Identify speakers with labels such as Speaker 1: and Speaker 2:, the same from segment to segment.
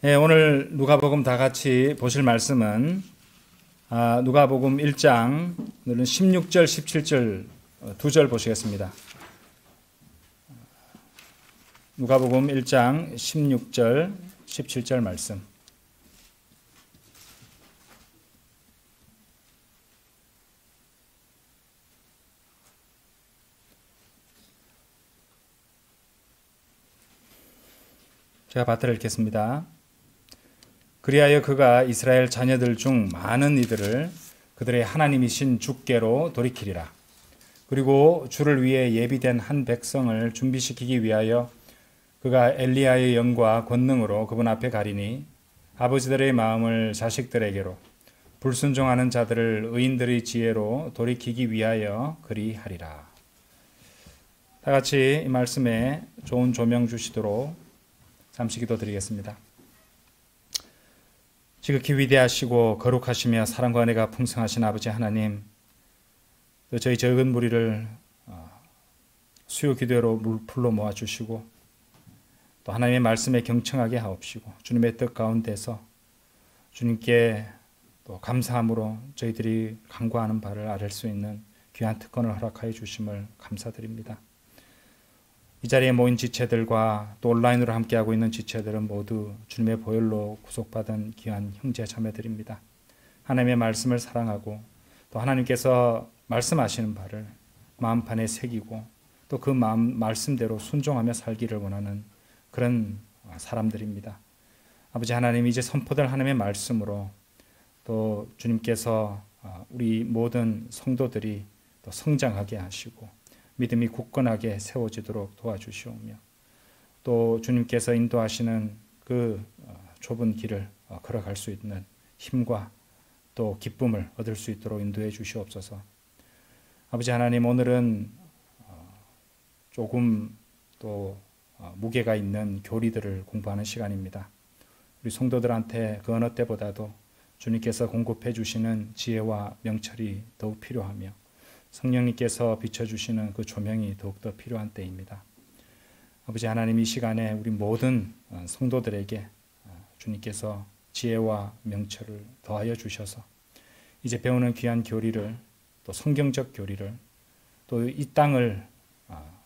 Speaker 1: 예, 오늘 누가복음 다 같이 보실 말씀은 누가복음 1장 16절, 17절 두 절 보시겠습니다. 누가복음 1장 16절, 17절 말씀. 제가 받들어 읽겠습니다. 그리하여 그가 이스라엘 자녀들 중 많은 이들을 그들의 하나님이신 주께로 돌이키리라. 그리고 주를 위해 예비된 한 백성을 준비시키기 위하여 그가 엘리야의 영과 권능으로 그분 앞에 가리니 아버지들의 마음을 자식들에게로 불순종하는 자들을 의인들의 지혜로 돌이키기 위하여 그리하리라. 다 같이 이 말씀에 좋은 조명 주시도록 잠시 기도드리겠습니다. 지극히 위대하시고 거룩하시며 사랑과 은혜가 풍성하신 아버지 하나님, 또 저희 적은 무리를 수요 기도로 풀로 모아주시고 또 하나님의 말씀에 경청하게 하옵시고 주님의 뜻 가운데서 주님께 또 감사함으로 저희들이 간구하는 바를 아뢰 수 있는 귀한 특권을 허락하여 주심을 감사드립니다. 이 자리에 모인 지체들과 또 온라인으로 함께하고 있는 지체들은 모두 주님의 보혈로 구속받은 귀한 형제 자매들입니다. 하나님의 말씀을 사랑하고 또 하나님께서 말씀하시는 바를 마음판에 새기고 또 그 말씀대로 순종하며 살기를 원하는 그런 사람들입니다. 아버지 하나님, 이제 선포될 하나님의 말씀으로 또 주님께서 우리 모든 성도들이 또 성장하게 하시고 믿음이 굳건하게 세워지도록 도와주시오며 또 주님께서 인도하시는 그 좁은 길을 걸어갈 수 있는 힘과 또 기쁨을 얻을 수 있도록 인도해 주시옵소서. 아버지 하나님, 오늘은 조금 또 무게가 있는 교리들을 공부하는 시간입니다. 우리 성도들한테 그 어느 때보다도 주님께서 공급해 주시는 지혜와 명철이 더욱 필요하며 성령님께서 비춰주시는 그 조명이 더욱더 필요한 때입니다. 아버지 하나님, 이 시간에 우리 모든 성도들에게 주님께서 지혜와 명철을 더하여 주셔서 이제 배우는 귀한 교리를, 또 성경적 교리를, 또 이 땅을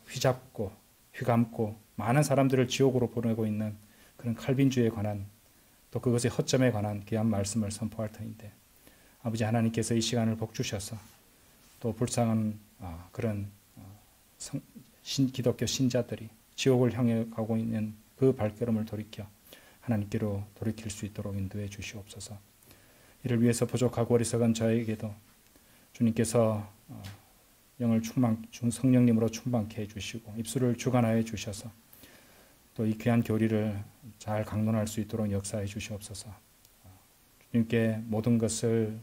Speaker 1: 휘잡고 휘감고 많은 사람들을 지옥으로 보내고 있는 그런 칼빈주의에 관한, 또 그것의 허점에 관한 귀한 말씀을 선포할 터인데 아버지 하나님께서 이 시간을 복 주셔서 또 불쌍한 그런 기독교 신자들이 지옥을 향해 가고 있는 그 발걸음을 돌이켜 하나님께로 돌이킬 수 있도록 인도해 주시옵소서. 이를 위해서 부족하고 어리석은 저에게도 주님께서 영을 성령님으로 충만케 해주시고 입술을 주관하여 주셔서 또 이 귀한 교리를 잘 강론할 수 있도록 역사해 주시옵소서. 주님께 모든 것을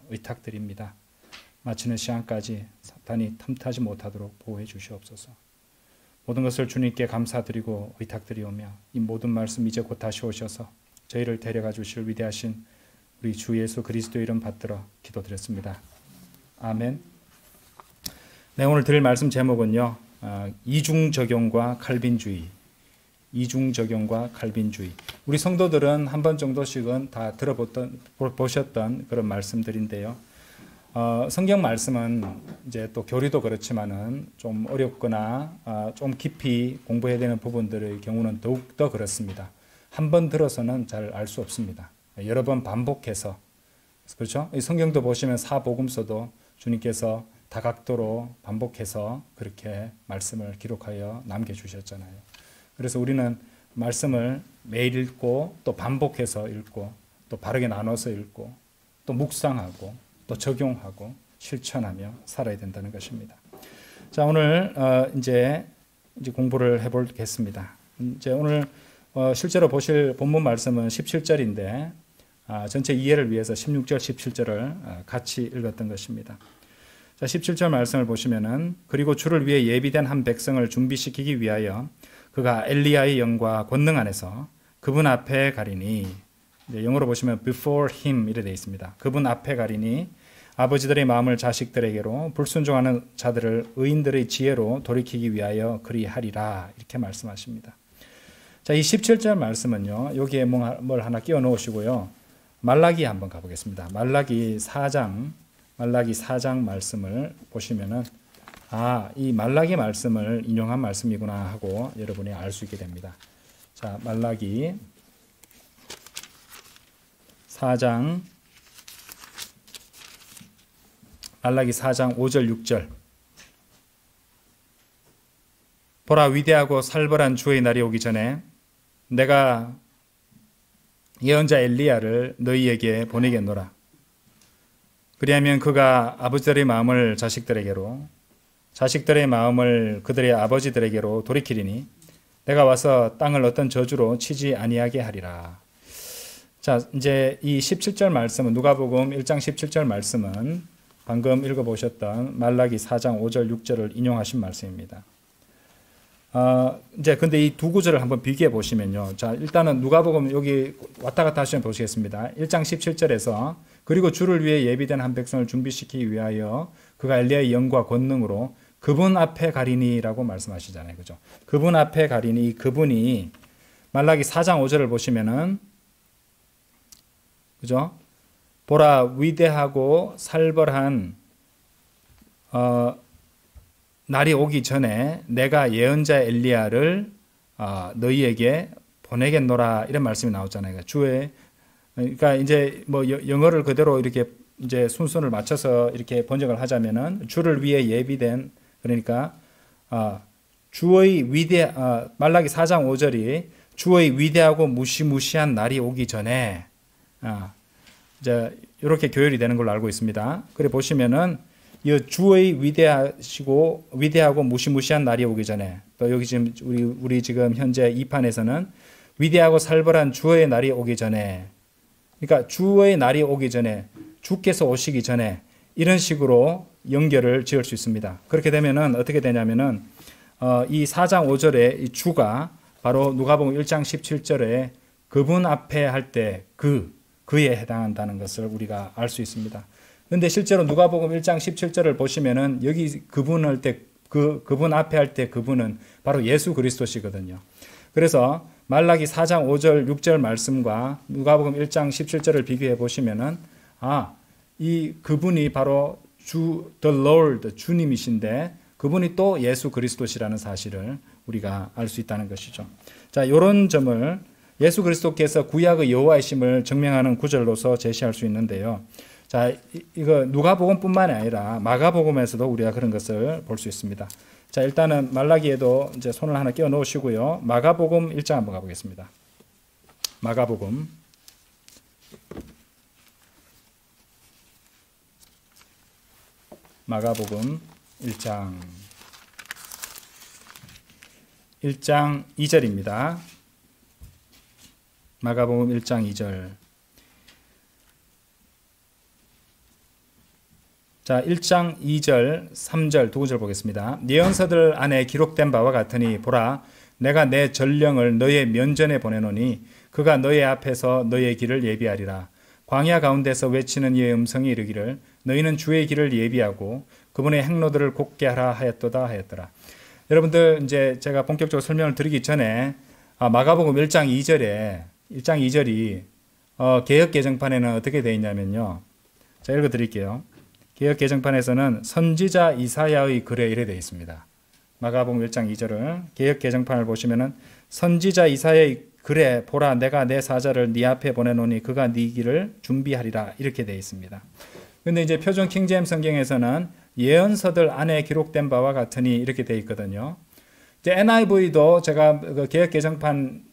Speaker 1: 의탁드립니다. 마치는 시간까지 사탄이 틈타지 못하도록 보호해 주시옵소서. 모든 것을 주님께 감사드리고 의탁드리오며 이 모든 말씀 이제 곧 다시 오셔서 저희를 데려가 주실 위대하신 우리 주 예수 그리스도 이름 받들어 기도드렸습니다. 아멘. 네, 오늘 드릴 말씀 제목은요, 이중적용과 칼빈주의. 이중적용과 칼빈주의. 우리 성도들은 한 번 정도씩은 다 보셨던 그런 말씀들인데요. 성경 말씀은 이제 또 교리도 그렇지만은 좀 어렵거나 좀 깊이 공부해야 되는 부분들의 경우는 더욱더 그렇습니다. 한 번 들어서는 잘 알 수 없습니다. 여러 번 반복해서, 그렇죠? 이 성경도 보시면 사복음서도 주님께서 다각도로 반복해서 그렇게 말씀을 기록하여 남겨주셨잖아요. 그래서 우리는 말씀을 매일 읽고 또 반복해서 읽고 또 바르게 나눠서 읽고 또 묵상하고 또 적용하고 실천하며 살아야 된다는 것입니다. 자, 오늘 이제 공부를 해보겠습니다. 이제 오늘 실제로 보실 본문 말씀은 17절인데 전체 이해를 위해서 16절, 17절을 같이 읽었던 것입니다. 자, 17절 말씀을 보시면은 그리고 주를 위해 예비된 한 백성을 준비시키기 위하여 그가 엘리야의 영과 권능 안에서 그분 앞에 가리니, 영어로 보시면 before him 이렇게 되어 있습니다. 그분 앞에 가리니 아버지들의 마음을 자식들에게로 불순종하는 자들을 의인들의 지혜로 돌이키기 위하여 그리하리라, 이렇게 말씀하십니다. 자, 이 17절 말씀은요. 여기에 뭘 하나 끼워 놓으시고요. 말라기 한번 가보겠습니다. 말라기 4장 말씀을 보시면은 이 말라기 말씀을 인용한 말씀이구나 하고 여러분이 알 수 있게 됩니다. 자, 말라기 4장 5절 6절. 보라, 위대하고 살벌한 주의 날이 오기 전에 내가 예언자 엘리야를 너희에게 보내겠노라. 그리하면 그가 아버지들의 마음을 자식들에게로, 자식들의 마음을 그들의 아버지들에게로 돌이키리니 내가 와서 땅을 어떤 저주로 치지 아니하게 하리라. 자, 이제 이 17절 말씀은, 누가복음 1장 17절 말씀은 방금 읽어보셨던 말라기 4장 5절 6절을 인용하신 말씀입니다. 이제 근데 이 두 구절을 한번 비교해 보시면요. 자, 일단은 누가복음 여기 왔다 갔다 하시면 보시겠습니다. 1장 17절에서 그리고 주를 위해 예비된 한 백성을 준비시키기 위하여 그가 엘리야의 영과 권능으로 그분 앞에 가리니라고 말씀하시잖아요. 그죠? 그분 앞에 가리니, 그분이 말라기 4장 5절을 보시면은, 그죠? 보라, 위대하고 살벌한 날이 오기 전에 내가 예언자 엘리야를 너희에게 보내겠노라, 이런 말씀이 나오잖아요. 그러니까 이제 뭐 영어를 그대로 이렇게 이제 순서를 맞춰서 이렇게 번역을 하자면은 주를 위해 예비된, 그러니까 주의 말라기 4장 5절이 주의 위대하고 무시무시한 날이 오기 전에 이제 이렇게 교열이 되는 걸로 알고 있습니다. 그래 보시면은 이 주의 위대하고 무시무시한 날이 오기 전에, 또 여기 지금 우리 지금 현재 2판에서는 위대하고 살벌한 주의 날이 오기 전에, 그러니까 주의 날이 오기 전에, 주께서 오시기 전에, 이런 식으로 연결을 지을 수 있습니다. 그렇게 되면은 어떻게 되냐면은 이 4장 5절에 이 주가 바로 누가복음 1장 17절에 그분 앞에 할 때 그에 해당한다는 것을 우리가 알 수 있습니다. 그런데 실제로 누가복음 1장 17절을 보시면은 여기 그분 앞에 할 때 그분은 바로 예수 그리스도시거든요. 그래서 말라기 4장 5절 6절 말씀과 누가복음 1장 17절을 비교해 보시면은 이 그분이 바로 the Lord, 주님이신데 그분이 또 예수 그리스도시라는 사실을 우리가 알 수 있다는 것이죠. 자, 이런 점을 예수 그리스도께서 구약의 여호와이심을 증명하는 구절로서 제시할 수 있는데요. 자, 이거 누가복음뿐만이 아니라 마가복음에서도 우리가 그런 것을 볼 수 있습니다. 자, 일단은 말라기에도 이제 손을 하나 끼워 놓으시고요. 마가복음 1장 한번 가보겠습니다. 마가복음 1장 2절입니다. 마가복음 1장 2절. 자, 1장 2절, 3절 두 구절 보겠습니다. 예언서들 안에 기록된 바와 같으니 보라, 내가 내 전령을 너의 면전에 보내노니 그가 너의 앞에서 너의 길을 예비하리라. 광야 가운데서 외치는 이의 음성이 이르기를 너희는 주의 길을 예비하고 그분의 행로들을 곧게 하라 하였더라. 여러분들, 이제 제가 본격적으로 설명을 드리기 전에 마가복음 1장 2절이 개역 개정판에는 어떻게 되어 있냐면요. 자, 읽어 드릴게요. 개역 개정판에서는 선지자 이사야의 글에 이래 되어 있습니다. 마가복음 1장 2절을 개역 개정판을 보시면은 선지자 이사야의 글에 보라, 내가 내 사자를 네 앞에 보내노니 그가 네 길을 준비하리라, 이렇게 되어 있습니다. 근데 이제 표준 킹제임스 성경에서는 예언서들 안에 기록된 바와 같으니 이렇게 되어 있거든요. 이제 NIV도 제가 그 개역 개정판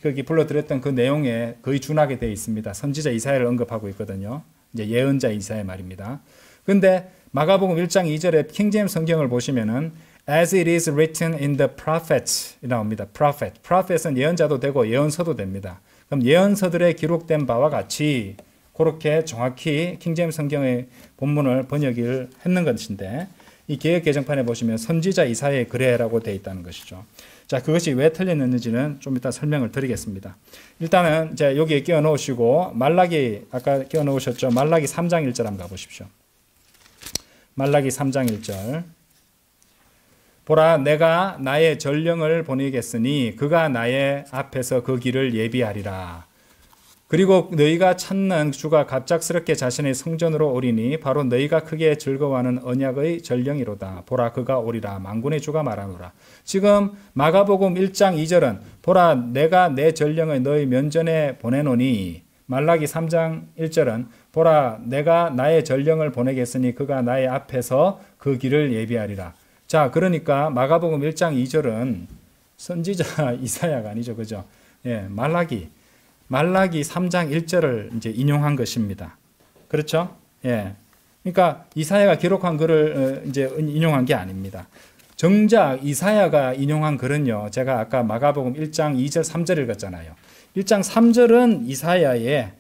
Speaker 1: 거기 불러드렸던 그 내용에 거의 준하게 되어 있습니다. 선지자 이사야를 언급하고 있거든요. 이제 예언자 이사야 말입니다. 근데 마가복음 1장 2절에 킹제임스 성경을 보시면은 as it is written in the prophets 이 나옵니다. prophet은 예언자도 되고 예언서도 됩니다. 그럼 예언서들에 기록된 바와 같이 그렇게 정확히 킹제임스 성경의 본문을 번역을 했는 것인데, 이 개역 개정판에 보시면 선지자 이사야의 글에라고 되어 있다는 것이죠. 자, 그것이 왜 틀렸는지는 좀 이따 설명을 드리겠습니다. 일단은 이제 여기에 끼워 넣으시고 말라기, 아까 끼워 넣으셨죠? 말라기 3장 1절 한번 가보십시오. 말라기 3장 1절. 보라 내가 나의 전령을 보내겠으니 그가 나의 앞에서 그 길을 예비하리라. 그리고 너희가 찾는 주가 갑작스럽게 자신의 성전으로 오리니 바로 너희가 크게 즐거워하는 언약의 전령이로다. 보라 그가 오리라. 만군의 주가 말하노라. 지금 마가복음 1장 2절은 보라 내가 내 전령을 너희 면전에 보내노니, 말라기 3장 1절은 보라 내가 나의 전령을 보내겠으니 그가 나의 앞에서 그 길을 예비하리라. 자, 그러니까 마가복음 1장 2절은 선지자 이사야가 아니죠. 그죠? 예, 말라기 3장 1절을 이제 인용한 것입니다. 그렇죠? 예. 그러니까 이사야가 기록한 글을 이제 인용한 게 아닙니다. 정작 이사야가 인용한 글은요, 제가 아까 마가복음 1장 2절 3절 읽었잖아요. 1장 3절은 이사야의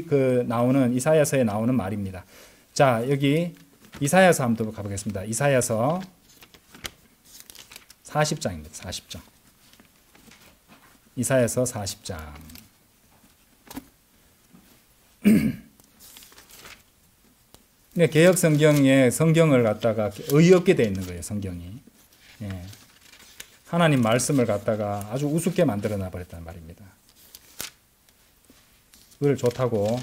Speaker 1: 그 나오는 이사야서에 나오는 말입니다. 자, 여기 이사야서 한번 가보겠습니다. 이사야서 40장입니다. 40장. 이사야서 40장. 개역 성경에 성경을 갖다가 어이없게 되어 있는 거예요. 성경이. 예. 하나님 말씀을 갖다가 아주 우습게 만들어 놔버렸단 말입니다. 그걸 좋다고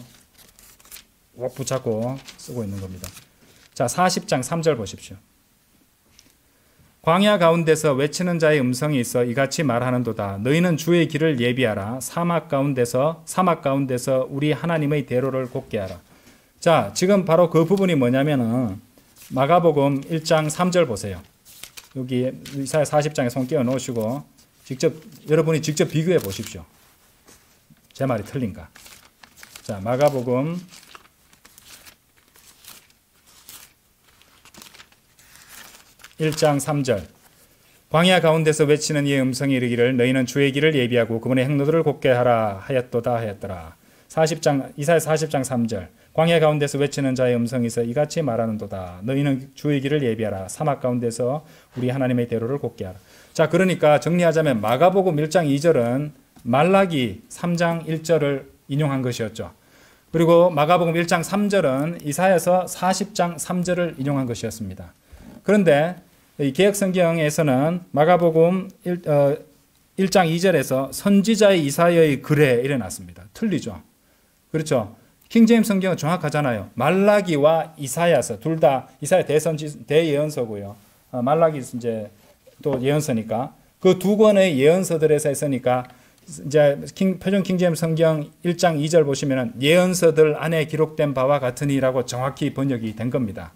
Speaker 1: 꼭 붙잡고 쓰고 있는 겁니다. 자, 40장 3절 보십시오. 광야 가운데서 외치는 자의 음성이 있어 이같이 말하는도다. 너희는 주의 길을 예비하라. 사막 가운데서 우리 하나님의 대로를 곱게 하라. 자, 지금 바로 그 부분이 뭐냐면은 마가복음 1장 3절 보세요. 여기 이사야 40장에 손 끼워 놓으시고 여러분이 직접 비교해 보십시오. 제 말이 틀린가? 자, 마가복음 1장 3절. 광야 가운데서 외치는 이의 음성이 이르기를 너희는 주의 길을 예비하고 그분의 행로들을 곱게 하라 하였도다 하였더라. 이사야 40장 3절. 광야 가운데서 외치는 자의 음성이 있어 이같이 말하는도다. 너희는 주의 길을 예비하라. 사막 가운데서 우리 하나님의 대로를 곱게 하라. 자, 그러니까 정리하자면 마가복음 1장 2절은 말라기 3장 1절을 인용한 것이었죠. 그리고 마가복음 1장 3절은 이사야서 40장 3절을 인용한 것이었습니다. 그런데 이 개역성경에서는 마가복음 1장 2절에서 선지자의 이사야의 글에 일어났습니다. 틀리죠. 그렇죠. 킹제임스 성경은 정확하잖아요. 말라기와 이사야서 둘 다 이사야 대예언서고요. 말라기 이제 또 예언서니까 그 두 권의 예언서들에서 했으니까 이제 표준 킹제임스 성경 1장 2절 보시면은 예언서들 안에 기록된 바와 같으니라고 정확히 번역이 된 겁니다.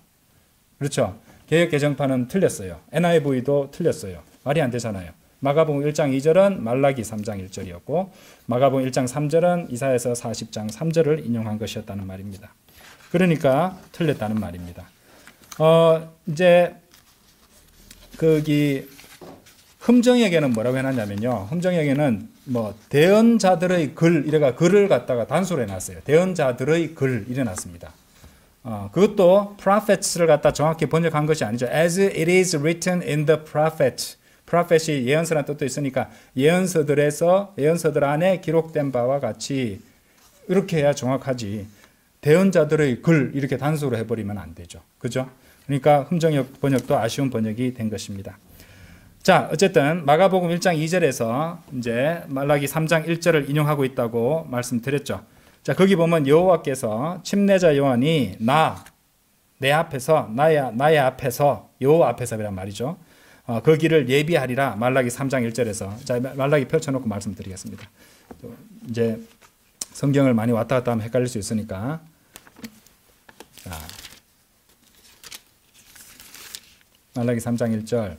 Speaker 1: 그렇죠. 개역 개정판은 틀렸어요. NIV도 틀렸어요. 말이 안 되잖아요. 마가복음 1장 2절은 말라기 3장 1절이었고 마가복음 1장 3절은 이사야서 40장 3절을 인용한 것이었다는 말입니다. 그러니까 틀렸다는 말입니다. 이제 거기 흠정역에는 뭐라고 해놨냐면요. 흠정역에는 뭐 대언자들의 글 이래가 글을 갖다가 단수로 해놨어요. 대언자들의 글 이래놨습니다. 그것도 prophets를 갖다 정확히 번역한 것이 아니죠. As it is written in the prophet. prophet이 예언서라는 뜻도 있으니까 예언서들 안에 기록된 바와 같이 이렇게 해야 정확하지. 대언자들의 글 이렇게 단수로 해버리면 안 되죠. 그죠? 그러니까 흠정역 번역도 아쉬운 번역이 된 것입니다. 자, 어쨌든 마가복음 1장 2절에서 이제 말라기 3장 1절을 인용하고 있다고 말씀드렸죠. 자, 거기 보면 여호와께서 침례자 요한이 나의 앞에서 여호와 앞에서란 말이죠. 그 길을 예비하리라. 말라기 3장 1절에서. 자, 말라기 펼쳐놓고 말씀드리겠습니다. 또 이제 성경을 많이 왔다 갔다 하면 헷갈릴 수 있으니까. 자, 말라기 3장 1절.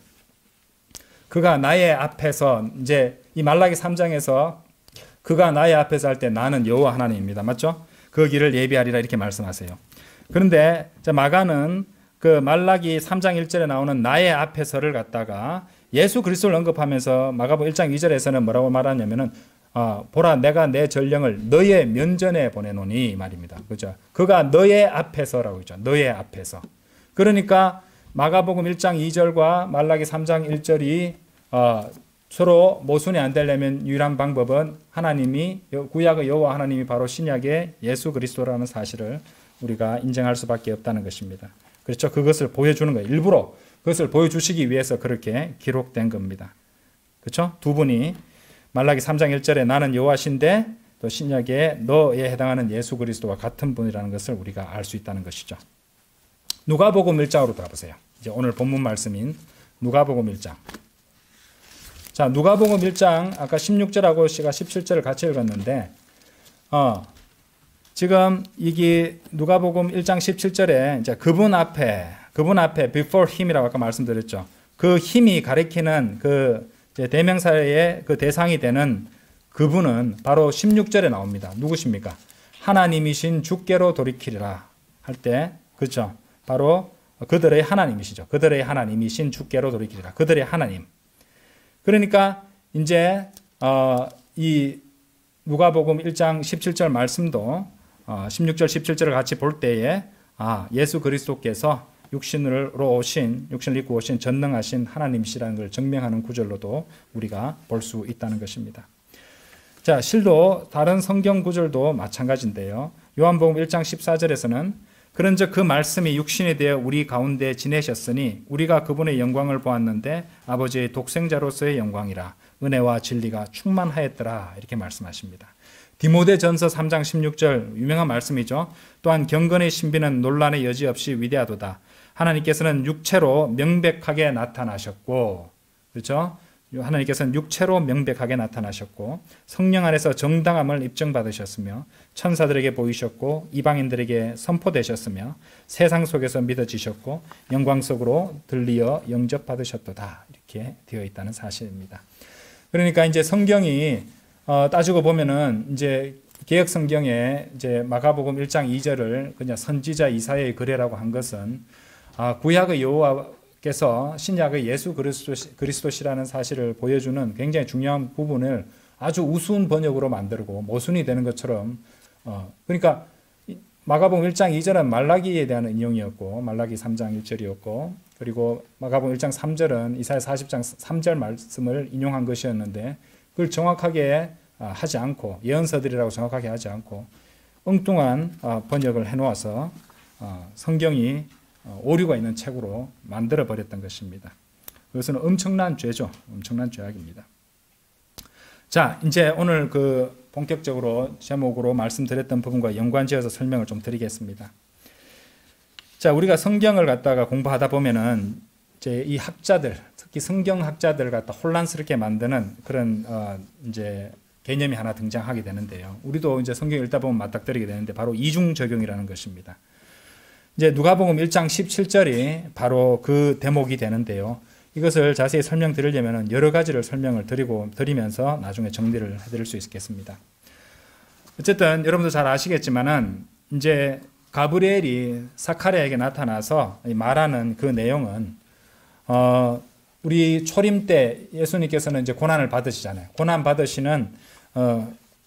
Speaker 1: 그가 나의 앞에서 이제 이 말라기 3장에서 그가 나의 앞에서 할 때 나는 여호와 하나님입니다. 맞죠? 그 길을 예비하리라 이렇게 말씀하세요. 그런데 마가는 그 말라기 3장 1절에 나오는 나의 앞에서를 갖다가 예수 그리스도를 언급하면서 마가복음 1장 2절에서는 뭐라고 말하냐면은 보라 내가 내 전령을 너의 면전에 보내노니 말입니다. 그죠? 그가 너의 앞에서라고 했죠. 너의 앞에서. 그러니까 마가복음 1장 2절과 말라기 3장 1절이 서로 모순이 안 되려면 유일한 방법은 하나님이 구약의 여호와 하나님이 바로 신약의 예수 그리스도라는 사실을 우리가 인정할 수밖에 없다는 것입니다. 그렇죠? 그것을 보여주는 거예요. 일부러 그것을 보여주시기 위해서 그렇게 기록된 겁니다. 그렇죠? 두 분이 말라기 3장 1절에 나는 여호와신데 또 신약에 너에 해당하는 예수 그리스도와 같은 분이라는 것을 우리가 알 수 있다는 것이죠. 누가복음 1장으로 가보세요. 이제 오늘 본문 말씀인 누가복음 1장. 자, 누가복음 1장 아까 16절하고 17절을 같이 읽었는데 지금 이게 누가복음 1장 17절에 이제 그분 앞에 before him이라고 아까 말씀드렸죠. 그 힘이 가리키는 그 대명사의 그 대상이 되는 그분은 바로 16절에 나옵니다. 누구십니까? 하나님이신 주께로 돌이키리라 할 때, 그렇죠? 바로 그들의 하나님이시죠. 그들의 하나님이신 주께로 돌이키리라. 그들의 하나님. 그러니까 이제 이 누가복음 1장 17절 말씀도 16절 17절을 같이 볼 때에 예수 그리스도께서 육신을 입고 오신 전능하신 하나님이시라는 걸 증명하는 구절로도 우리가 볼 수 있다는 것입니다. 자, 실도 다른 성경 구절도 마찬가지인데요. 요한복음 1장 14절에서는 그런즉 그 말씀이 육신이 되어 우리 가운데 지내셨으니 우리가 그분의 영광을 보았는데 아버지의 독생자로서의 영광이라 은혜와 진리가 충만하였더라 이렇게 말씀하십니다. 디모데전서 3장 16절 유명한 말씀이죠. 또한 경건의 신비는 논란의 여지 없이 위대하도다. 하나님께서는 육체로 명백하게 나타나셨고, 그렇죠? 하나님께서는 육체로 명백하게 나타나셨고 성령 안에서 정당함을 입증받으셨으며 천사들에게 보이셨고 이방인들에게 선포되셨으며 세상 속에서 믿어지셨고 영광 속으로 들리어 영접받으셨도다 이렇게 되어 있다는 사실입니다. 그러니까 이제 성경이 따지고 보면은 이제 개역 성경에 이제 마가복음 1장 2절을 그냥 선지자 이사야의 글이라고 한 것은 구약의 여호와께서 신약의 예수 그리스도시라는 사실을 보여주는 굉장히 중요한 부분을 아주 우스운 번역으로 만들고 모순이 되는 것처럼 그러니까 마가복음 1장 2절은 말라기에 대한 인용이었고 말라기 3장 1절이었고 그리고 마가복음 1장 3절은 이사야 40장 3절 말씀을 인용한 것이었는데 그걸 정확하게 하지 않고 예언서들이라고 정확하게 하지 않고 엉뚱한 번역을 해놓아서 성경이 오류가 있는 책으로 만들어버렸던 것입니다. 그것은 엄청난 죄죠. 엄청난 죄악입니다. 자, 이제 오늘 그 본격적으로 제목으로 말씀드렸던 부분과 연관지어서 설명을 좀 드리겠습니다. 자, 우리가 성경을 갖다가 공부하다 보면은 이제 이 학자들, 특히 성경학자들 갖다 혼란스럽게 만드는 그런 이제 개념이 하나 등장하게 되는데요. 우리도 이제 성경 읽다 보면 맞닥뜨리게 되는데 바로 이중 적용이라는 것입니다. 이제 누가복음 1장 17절이 바로 그 대목이 되는데요. 이것을 자세히 설명드리려면 여러 가지를 설명을 드리면서 나중에 정리를 해드릴 수 있겠습니다. 어쨌든 여러분도 잘 아시겠지만은 이제 가브리엘이 사카랴에게 나타나서 말하는 그 내용은 우리 초림 때 예수님께서는 이제 고난을 받으시잖아요. 고난 받으시는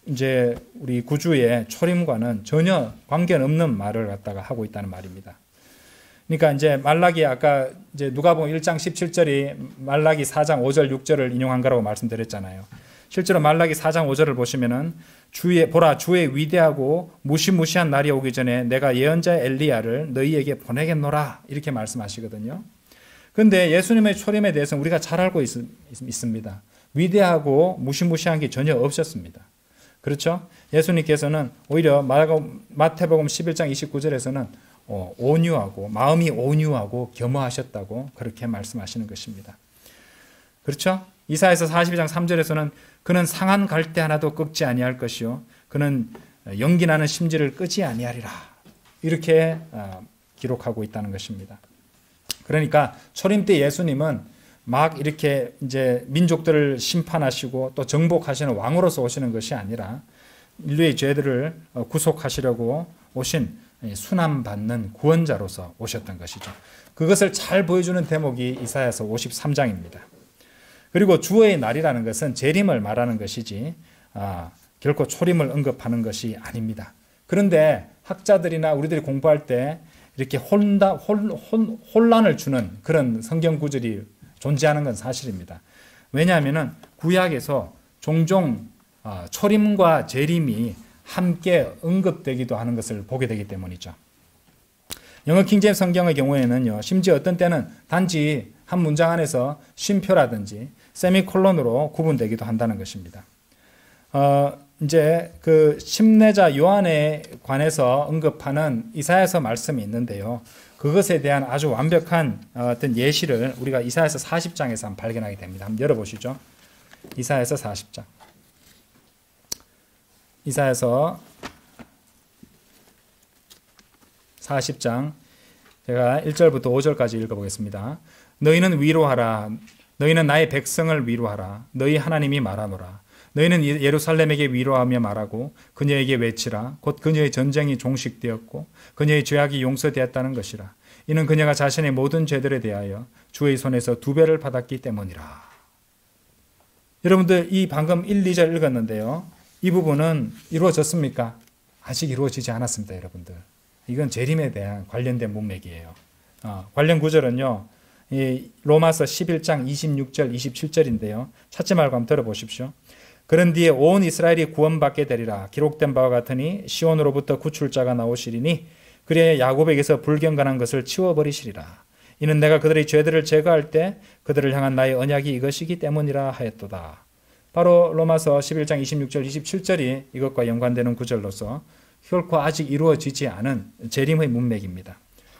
Speaker 1: 이제 우리 구주의 초림과는 전혀 관계는 없는 말을 갖다가 하고 있다는 말입니다. 그러니까 이제 말라기 아까 이제 누가복음 1장 17절이 말라기 4장 5절 6절을 인용한 거라고 말씀드렸잖아요. 실제로 말라기 4장 5절을 보시면은 주의 위대하고 무시무시한 날이 오기 전에 내가 예언자 엘리야를 너희에게 보내겠노라 이렇게 말씀하시거든요. 그런데 예수님의 초림에 대해서는 우리가 잘 알고 있습니다. 위대하고 무시무시한 게 전혀 없었습니다. 그렇죠? 예수님께서는 오히려 마태복음 11장 29절에서는 온유하고 마음이 온유하고 겸허하셨다고 그렇게 말씀하시는 것입니다. 그렇죠? 이사야서 42장 3절에서는 그는 상한 갈대 하나도 꺾지 아니할 것이요 그는 연기나는 심지를 끄지 아니하리라 이렇게 기록하고 있다는 것입니다. 그러니까 초림 때 예수님은 막 이렇게 이제 민족들을 심판하시고 또 정복하시는 왕으로서 오시는 것이 아니라 인류의 죄들을 구속하시려고 오신 순함받는 구원자로서 오셨던 것이죠. 그것을 잘 보여주는 대목이 이사야서 53장입니다. 그리고 주의 날이라는 것은 재림을 말하는 것이지 결코 초림을 언급하는 것이 아닙니다. 그런데 학자들이나 우리들이 공부할 때 이렇게 혼란을 주는 그런 성경 구절이 존재하는 건 사실입니다. 왜냐하면 구약에서 종종 초림과 재림이 함께 언급되기도 하는 것을 보게 되기 때문이죠. 영어 킹제임스 성경의 경우에는요, 심지어 어떤 때는 단지 한 문장 안에서 쉼표라든지 세미콜론으로 구분되기도 한다는 것입니다. 이제 그 침례자 요한에 관해서 언급하는 이사야서 말씀이 있는데요. 그것에 대한 아주 완벽한 어떤 예시를 우리가 이사야서 40장에서 한번 발견하게 됩니다. 한번 열어보시죠. 이사야서 40장. 이사야서 40장 제가 1절부터 5절까지 읽어보겠습니다. 너희는 위로하라. 너희는 나의 백성을 위로하라. 너희 하나님이 말하노라. 너희는 예루살렘에게 위로하며 말하고 그녀에게 외치라. 곧 그녀의 전쟁이 종식되었고 그녀의 죄악이 용서되었다는 것이라. 이는 그녀가 자신의 모든 죄들에 대하여 주의 손에서 2배를 받았기 때문이라. 여러분들 이 방금 1, 2절 읽었는데요. 이 부분은 이루어졌습니까? 아직 이루어지지 않았습니다, 여러분들. 이건 재림에 대한 관련된 문맥이에요. 관련 구절은요. 이 로마서 11장 26절, 27절인데요. 찾지 말고 한번 들어보십시오. 그런 뒤에 온 이스라엘이 구원받게 되리라. 기록된 바와 같으니 시온으로부터 구출자가 나오시리니 그래야 야곱에게서 불경건한 것을 치워버리시리라. 이는 내가 그들의 죄들을 제거할 때 그들을 향한 나의 언약이 이것이기 때문이라 하였도다. 바로 로마서 11장 26절, 27절이 이것과 연관되는 구절로서 결코 아직 이루어지지 않은 재림의 문맥입니다.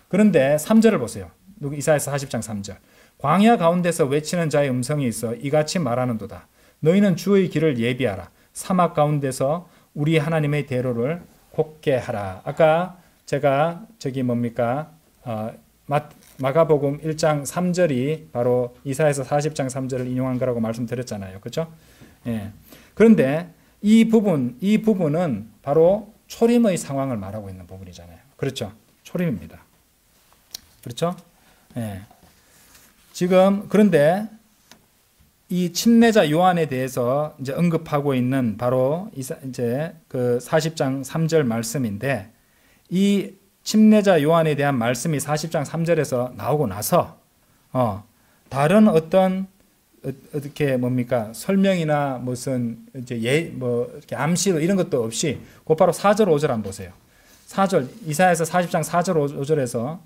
Speaker 1: 그런데 3절을 보세요. 이사야서 40장 3절. 광야 가운데서 외치는 자의 음성이 있어 이같이 말하는도다. 너희는 주의 길을 예비하라. 사막 가운데서 우리 하나님의 대로를 곱게 하라. 아까 제가 마가복음 1장 3절이 바로 이사야서 40장 3절을 인용한 거라고 말씀드렸잖아요. 그렇죠? 예. 그런데 이 부분은 바로 초림의 상황을 말하고 있는 부분이잖아요. 그렇죠? 초림입니다. 그렇죠? 예. 지금 그런데 이 침례자 요한에 대해서 이제 언급하고 있는 바로 이제 그 40장 3절 말씀인데 이 침례자 요한에 대한 말씀이 40장 3절에서 나오고 나서 다른 어떤 어떻게 설명이나 무슨 이제 이렇게 암시로 이런 것도 없이 곧바로 4절 5절 한번 보세요. 4절 이사야서 40장 4절 5절에서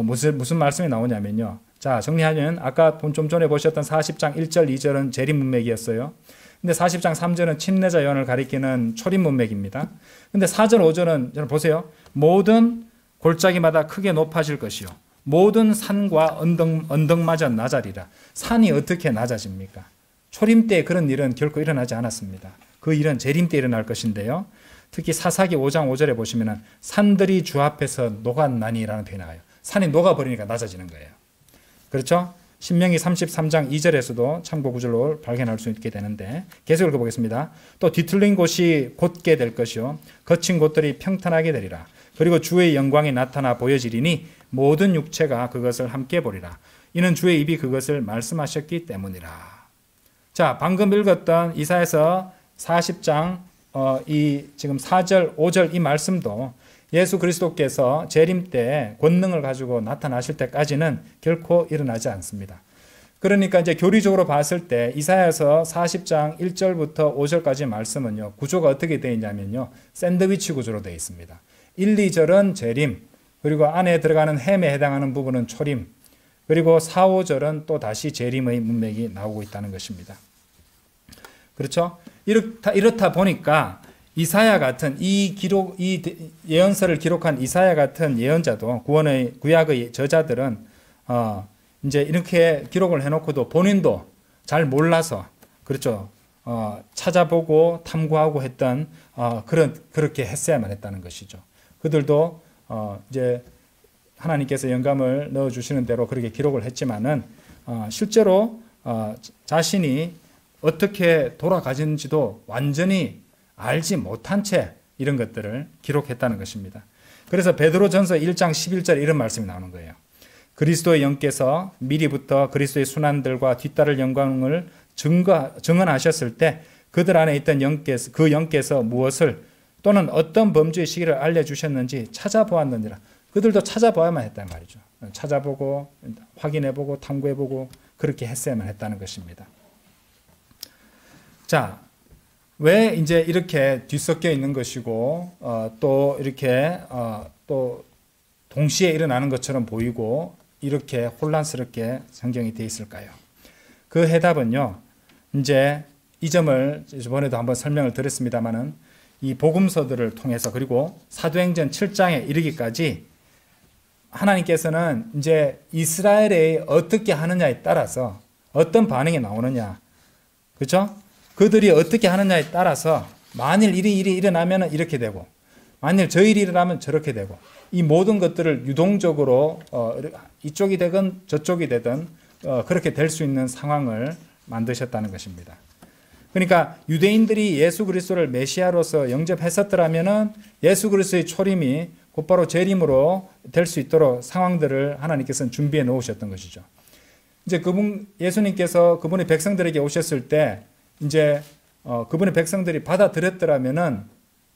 Speaker 1: 무슨 말씀이 나오냐면요. 자, 정리하면 아까 좀 전에 보셨던 40장 1절 2절은 재림 문맥이었어요. 근데 40장 3절은 침례자 요한을 가리키는 초림 문맥입니다. 근데 4절 5절은 보세요. 모든 골짜기마다 크게 높아질 것이요. 모든 산과 언덕마저 낮아리라. 산이 어떻게 낮아집니까? 초림 때 그런 일은 결코 일어나지 않았습니다. 그 일은 재림 때 일어날 것인데요. 특히 사사기 5장 5절에 보시면 산들이 주 앞에서 녹았나니라는 표현이 나와요. 산이 녹아버리니까 낮아지는 거예요. 그렇죠? 신명기 33장 2절에서도 참고 구절로 발견할 수 있게 되는데 계속 읽어보겠습니다. 또 뒤틀린 곳이 곧게 될 것이요 거친 곳들이 평탄하게 되리라. 그리고 주의 영광이 나타나 보여지리니 모든 육체가 그것을 함께 보리라. 이는 주의 입이 그것을 말씀하셨기 때문이라. 자, 방금 읽었던 이사야서 40장 이 지금 4절 5절 이 말씀도 예수 그리스도께서 재림 때 권능을 가지고 나타나실 때까지는 결코 일어나지 않습니다. 그러니까 이제 교리적으로 봤을 때 이사야서 40장 1절부터 5절까지 말씀은요. 구조가 어떻게 되어 있냐면요. 샌드위치 구조로 되어 있습니다. 1, 2절은 재림, 그리고 안에 들어가는 햄에 해당하는 부분은 초림, 그리고 4, 5절은 또 다시 재림의 문맥이 나오고 있다는 것입니다. 그렇죠? 이렇다 보니까 이사야 같은 이 예언서를 기록한 이사야 같은 예언자도 구약의 저자들은 이제 이렇게 기록을 해놓고도 본인도 잘 몰라서 그렇죠. 찾아보고 탐구하고 했던 그렇게 했어야만 했다는 것이죠. 그들도 이제 하나님께서 영감을 넣어주시는 대로 그렇게 기록을 했지만은 실제로 자신이 어떻게 돌아가는지도 완전히 알지 못한 채 이런 것들을 기록했다는 것입니다. 그래서 베드로전서 1장 11절 이런 말씀이 나오는 거예요. 그리스도의 영께서 미리부터 그리스도의 순환들과 뒤따를 영광을 증언하셨을 때 그들 안에 있던 그 영께서 무엇을 또는 어떤 범죄의 시기를 알려주셨는지 찾아보았느니라. 그들도 찾아봐야만 했단 말이죠. 찾아보고 확인해보고 탐구해보고 그렇게 했어야만 했다는 것입니다. 자, 왜 이제 이렇게 뒤섞여 있는 것이고 또 이렇게 또 동시에 일어나는 것처럼 보이고 이렇게 혼란스럽게 성경이 되어 있을까요? 그 해답은요, 이제 이 점을 저번에도 한번 설명을 드렸습니다만은 이 복음서들을 통해서 그리고 사도행전 7장에 이르기까지 하나님께서는 이제 이스라엘이 어떻게 하느냐에 따라서 어떤 반응이 나오느냐, 그렇죠? 그들이 어떻게 하느냐에 따라서 만일 일이 일어나면 이렇게 되고 만일 저 일이 일어나면 저렇게 되고 이 모든 것들을 유동적으로 이쪽이 되든 저쪽이 되든 그렇게 될 수 있는 상황을 만드셨다는 것입니다. 그러니까 유대인들이 예수 그리스도를 메시아로서 영접했었더라면은 예수 그리스도의 초림이 곧바로 재림으로 될 수 있도록 상황들을 하나님께서는 준비해 놓으셨던 것이죠. 이제 예수님께서 그분의 백성들에게 오셨을 때 이제 그분의 백성들이 받아들였더라면은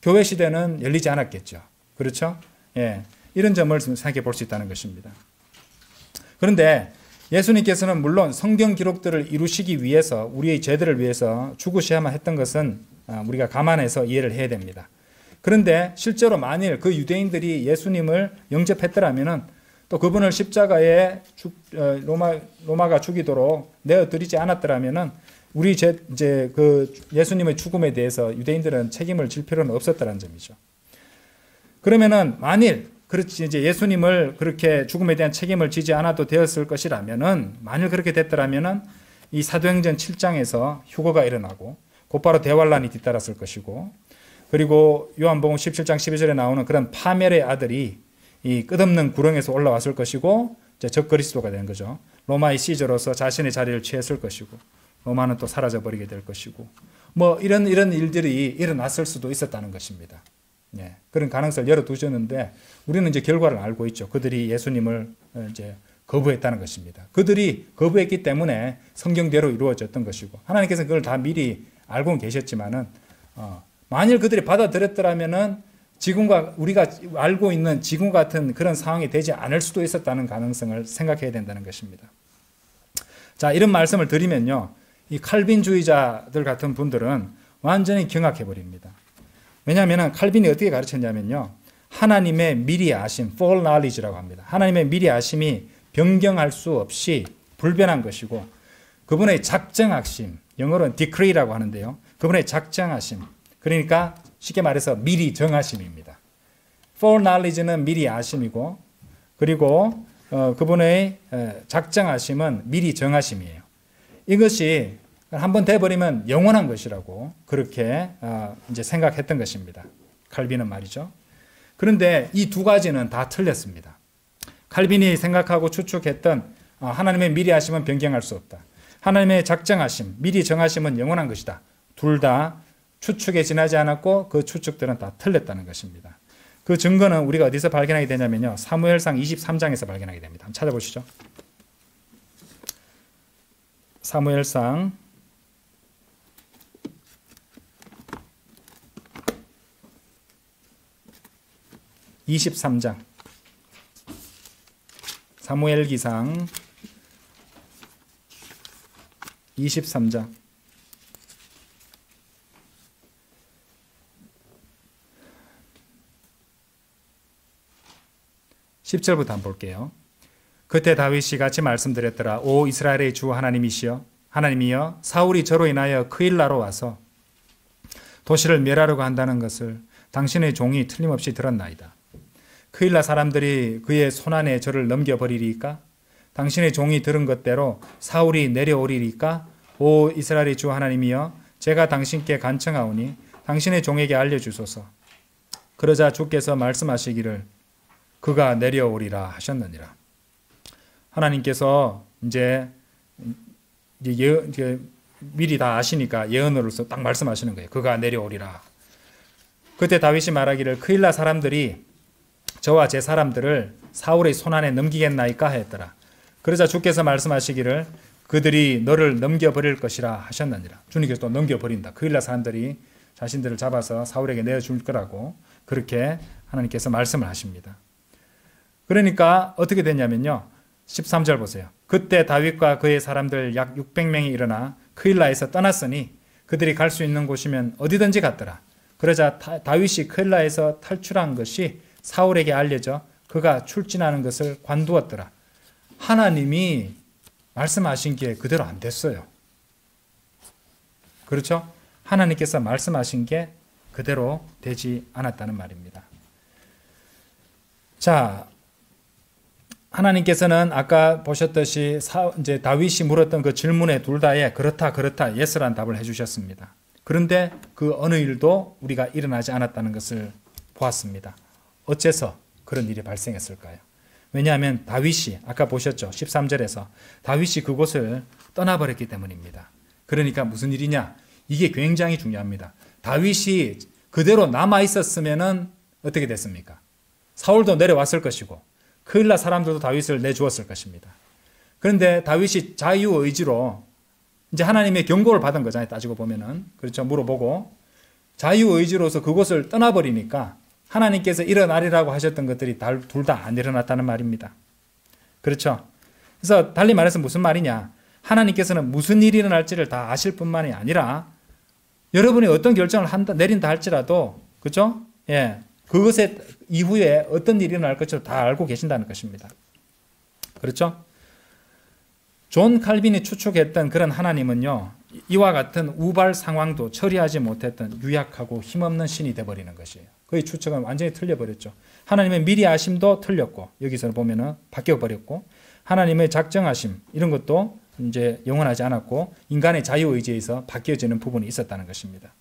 Speaker 1: 교회 시대는 열리지 않았겠죠. 그렇죠? 예. 이런 점을 생각해 볼 수 있다는 것입니다. 그런데 예수님께서는 물론 성경 기록들을 이루시기 위해서 우리의 죄들을 위해서 죽으셔야만 했던 것은 우리가 감안해서 이해를 해야 됩니다. 그런데 실제로 만일 그 유대인들이 예수님을 영접했더라면은 또 그분을 십자가에 로마가 죽이도록 내어드리지 않았더라면은 우리 이제 그 예수님의 죽음에 대해서 유대인들은 책임을 질 필요는 없었다는 점이죠. 그러면은 만일 그렇지 이제 예수님을 그렇게 죽음에 대한 책임을 지지 않아도 되었을 것이라면은 만일 그렇게 됐더라면은 이 사도행전 7장에서 휴거가 일어나고 곧바로 대환란이 뒤따랐을 것이고 그리고 요한복음 17장 12절에 나오는 그런 파멸의 아들이 이 끝없는 구렁에서 올라왔을 것이고 이제 적그리스도가 되는 거죠. 로마의 시저로서 자신의 자리를 취했을 것이고 로마는 또 사라져 버리게 될 것이고 뭐 이런 일들이 일어났을 수도 있었다는 것입니다. 예, 그런 가능성을 열어두셨는데 우리는 이제 결과를 알고 있죠. 그들이 예수님을 이제 거부했다는 것입니다. 그들이 거부했기 때문에 성경대로 이루어졌던 것이고 하나님께서는 그걸 다 미리 알고 계셨지만은 만일 그들이 받아들였더라면은 지금과 우리가 알고 있는 지금 같은 그런 상황이 되지 않을 수도 있었다는 가능성을 생각해야 된다는 것입니다. 자, 이런 말씀을 드리면요, 이 칼빈주의자들 같은 분들은 완전히 경악해 버립니다. 왜냐하면 칼빈이 어떻게 가르쳤냐면요, 하나님의 미리 아심, foreknowledge라고 합니다. 하나님의 미리 아심이 변경할 수 없이 불변한 것이고 그분의 작정하심, 영어로는 decree라고 하는데요, 그분의 작정하심, 그러니까 쉽게 말해서 미리 정하심입니다. foreknowledge는 미리 아심이고 그리고 그분의 작정하심은 미리 정하심이에요. 이것이 한번 돼버리면 영원한 것이라고 그렇게 이제 생각했던 것입니다. 칼빈은 말이죠. 그런데 이 두 가지는 다 틀렸습니다. 칼빈이 생각하고 추측했던 하나님의 미리 하심은 변경할 수 없다. 하나님의 작정하심, 미리 정하심은 영원한 것이다. 둘 다 추측에 지나지 않았고 그 추측들은 다 틀렸다는 것입니다. 그 증거는 우리가 어디서 발견하게 되냐면요, 사무엘상 23장에서 발견하게 됩니다. 한번 찾아보시죠. 사무엘상 23장 사무엘기상 23장 10절부터 한번 볼게요. 그때 다윗이 같이 말씀드렸더라. 오 이스라엘의 주 하나님이시여, 하나님이여, 사울이 저로 인하여 크일라로 와서 도시를 멸하려고 한다는 것을 당신의 종이 틀림없이 들었나이다. 크일라 사람들이 그의 손안에 저를 넘겨버리리까? 당신의 종이 들은 것대로 사울이 내려오리리까? 오 이스라엘의 주 하나님이여, 제가 당신께 간청하오니 당신의 종에게 알려주소서. 그러자 주께서 말씀하시기를 그가 내려오리라 하셨느니라. 하나님께서 이제 미리 다 아시니까 예언으로서 딱 말씀하시는 거예요. 그가 내려오리라. 그때 다윗이 말하기를 크일라 사람들이 저와 제 사람들을 사울의 손안에 넘기겠나이까 하였더라. 그러자 주께서 말씀하시기를 그들이 너를 넘겨버릴 것이라 하셨느니라. 주님께서 또 넘겨버린다. 크일라 사람들이 자신들을 잡아서 사울에게 내어줄 거라고 그렇게 하나님께서 말씀을 하십니다. 그러니까 어떻게 됐냐면요, 13절 보세요. 그때 다윗과 그의 사람들 약 600명이 일어나 크일라에서 떠났으니 그들이 갈 수 있는 곳이면 어디든지 갔더라. 그러자 다윗이 크일라에서 탈출한 것이 사울에게 알려져 그가 출진하는 것을 관두었더라. 하나님이 말씀하신 게 그대로 안 됐어요. 그렇죠? 하나님께서 말씀하신 게 그대로 되지 않았다는 말입니다. 자, 하나님께서는 아까 보셨듯이 이제 다윗이 물었던 그 질문에 둘 다에 그렇다, 예스라는 답을 해주셨습니다. 그런데 그 어느 일도 우리가 일어나지 않았다는 것을 보았습니다. 어째서 그런 일이 발생했을까요? 왜냐하면 다윗이 아까 보셨죠? 13절에서 다윗이 그곳을 떠나버렸기 때문입니다. 그러니까 무슨 일이냐? 이게 굉장히 중요합니다. 다윗이 그대로 남아 있었으면은 어떻게 됐습니까? 사울도 내려왔을 것이고 큰일 날 사람들도 다윗을 내주었을 것입니다. 그런데 다윗이 자유의지로 이제 하나님의 경고를 받은 거잖아요. 따지고 보면은. 그렇죠. 물어보고 자유의지로서 그곳을 떠나버리니까 하나님께서 일어나리라고 하셨던 것들이 둘 다 안 일어났다는 말입니다. 그렇죠. 그래서 달리 말해서 무슨 말이냐. 하나님께서는 무슨 일이 일어날지를 다 아실 뿐만이 아니라 여러분이 어떤 결정을 내린다 할지라도 그렇죠? 예, 그것의 이후에 어떤 일이 일어날 것을 다 알고 계신다는 것입니다. 그렇죠? 존 칼빈이 추측했던 그런 하나님은요, 이와 같은 우발 상황도 처리하지 못했던 유약하고 힘없는 신이 되어버리는 것이에요. 그의 추측은 완전히 틀려버렸죠. 하나님의 미리 아심도 틀렸고, 여기서 보면은 바뀌어버렸고, 하나님의 작정하심, 이런 것도 이제 영원하지 않았고, 인간의 자유의지에서 바뀌어지는 부분이 있었다는 것입니다.